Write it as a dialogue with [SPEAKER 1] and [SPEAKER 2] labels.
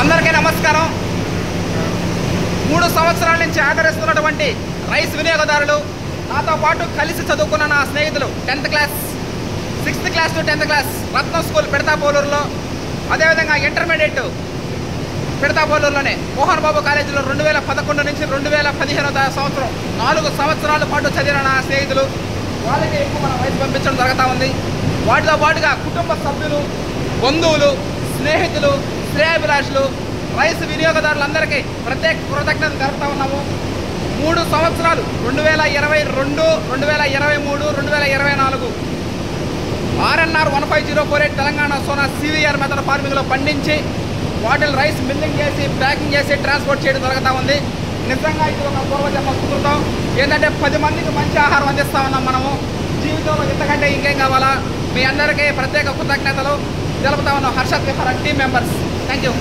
[SPEAKER 1] అందరికీ నమస్కారం. 3 సంవత్సరాల నుంచి ఆదరిస్తున్నటువంటి రైస్ వినియోగదారులు, నాతో పాటు కలిసి చదువుకున్న నా స్నేహితులు 10th class, 6th class to 10th class Ratnam school పెడతాపోలూరులో, అదేవిధంగా ఇంటర్మీడియట్ పెడతాపోలూరులోనే మోహన్ బాబు కాలేజీలో 2011 నుంచి 2015 సంవత్సరం 4 సంవత్సరాల పాటు చదివిన నా స్నేహితులు, వాళ్ళకి ఎక్కువ మన వయసు పంపించడం జరుగుతూ ఉంది. వాటితో పాటుగా కుటుంబ సభ్యులు, బంధువులు, స్నేహితులు, శ్రేయాభిలాషులు, రైస్ వినియోగదారులందరికీ ప్రత్యేక కృతజ్ఞతలు జరుపుతూ ఉన్నాము. 3 సంవత్సరాలు 2022, 2023, 2024 RNR 15048 Telangana Sona CVR method ఫార్మింగ్లో పండించి వాటిని రైస్ మిల్లింగ్ చేసి, ప్యాకింగ్ చేసి, ట్రాన్స్పోర్ట్ చేయడం జరుగుతూ ఉంది. నిజంగా ఇది ఒక పూర్వజన్మ సుకృతం. ఏంటంటే 10 మందికి మంచి ఆహారం అందిస్తూ ఉన్నాం మనము. జీవితంలో ఇంతకంటే ఇంకేం కావాలా? మీ అందరికీ ప్రత్యేక కృతజ్ఞతలు తెలుపుతా ఉన్నాం. Harshad Vihar team members, thank you.